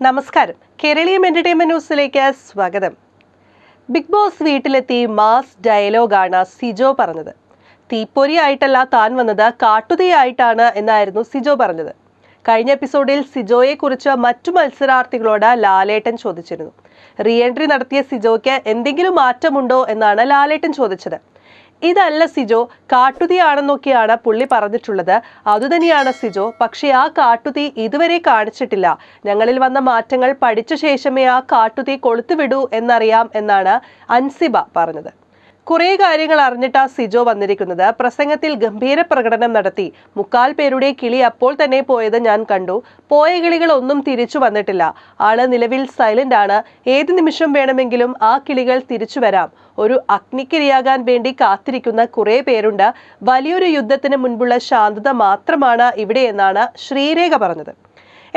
നമസ്കാരം. കേരളീയം എന്റർടൈൻമെന്റ് ന്യൂസിലേക്ക് സ്വാഗതം. ബിഗ് ബോസ് വീട്ടിലെത്തി മാസ് ഡയലോഗാണ് സിജോ പറഞ്ഞത്. തീപ്പൊരിയായിട്ടല്ല താൻ വന്നത്, കാട്ടുതീയായിട്ടാണ് എന്നായിരുന്നു സിജോ പറഞ്ഞത്. കഴിഞ്ഞ എപ്പിസോഡിൽ സിജോയെ കുറിച്ച് മറ്റു മത്സരാർത്ഥികളോട് ലാലേട്ടൻ ചോദിച്ചിരുന്നു. റീ എൻട്രി നടത്തിയ സിജോയ്ക്ക് എന്തെങ്കിലും മാറ്റമുണ്ടോ എന്നാണ് ലാലേട്ടൻ ചോദിച്ചത്. ഇതല്ല സിജോ, കാട്ടുതീയാണെന്നൊക്കെയാണ് പുള്ളി പറഞ്ഞിട്ടുള്ളത്. അതുതന്നെയാണ് സിജോ, പക്ഷേ ആ കാട്ടുതീ ഇതുവരെ കാണിച്ചിട്ടില്ല. ഞങ്ങളിൽ വന്ന മാറ്റങ്ങൾ പഠിച്ച ശേഷമേ ആ കാട്ടുതീ കൊളുത്തുവിടൂ എന്നറിയാം എന്നാണ് അൻസിബ പറഞ്ഞത്. കുറേ കാര്യങ്ങൾ അറിഞ്ഞിട്ടാ സിജോ വന്നിരിക്കുന്നത്. പ്രസംഗത്തിൽ ഗംഭീര പ്രകടനം നടത്തി. 3/4 പേരുടെ കിളി അപ്പോൾ തന്നെ പോയത് ഞാൻ കണ്ടു. പോയ കിളികൾ ഒന്നും തിരിച്ചു വന്നിട്ടില്ല. ആള് നിലവിൽ സൈലന്റ് ആണ്. ഏത് നിമിഷം വേണമെങ്കിലും ആ കിളികൾ തിരിച്ചു വരാം. ഒരു അഗ്നിക്കിരയാകാൻ വേണ്ടി കാത്തിരിക്കുന്ന കുറേ പേരുണ്ട്. വലിയൊരു യുദ്ധത്തിന് മുൻപുള്ള ശാന്തത മാത്രമാണ് ഇവിടെ എന്നാണ് ശ്രീരേഖ പറഞ്ഞത്.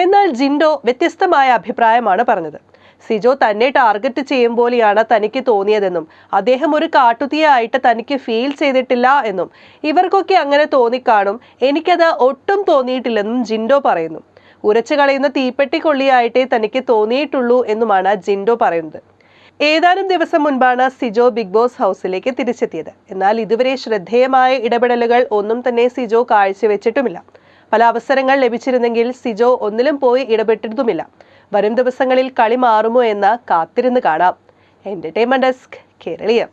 എന്നാൽ ജിൻഡോ വ്യത്യസ്തമായ അഭിപ്രായമാണ് പറഞ്ഞത്. സിജോ തന്നെ ടാർഗറ്റ് ചെയ്യും പോലെയാണ് തനിക്ക് തോന്നിയതെന്നും അദ്ദേഹം ഒരു കാട്ടുതീയായിട്ട് തനിക്ക് ഫീൽ ചെയ്തിട്ടില്ല എന്നും ഇവർക്കൊക്കെ അങ്ങനെ തോന്നിക്കാണും, എനിക്കത് ഒട്ടും തോന്നിയിട്ടില്ലെന്നും ജിൻഡോ പറയുന്നു. ഉരച്ചു കളയുന്ന തീപ്പെട്ടി കൊള്ളിയായിട്ടേ തനിക്ക് തോന്നിയിട്ടുള്ളൂ എന്നുമാണ് ജിൻഡോ പറയുന്നത്. ഏതാനും ദിവസം മുൻപാണ് സിജോ ബിഗ് ബോസ് ഹൗസിലേക്ക് തിരിച്ചെത്തിയത്. എന്നാൽ ഇതുവരെ ശ്രദ്ധേയമായ ഇടപെടലുകൾ ഒന്നും തന്നെ സിജോ കാഴ്ചവെച്ചിട്ടുമില്ല. പല അവസരങ്ങൾ ലഭിച്ചിരുന്നെങ്കിൽ സിജോ ഒന്നിലും പോയി ഇടപെട്ടിരുന്നുമില്ല. വരും ദിവസങ്ങളിൽ കളി മാറുമോ എന്ന് കാത്തിരുന്ന് കാണാം. Entertainment desk, Keraleeyam.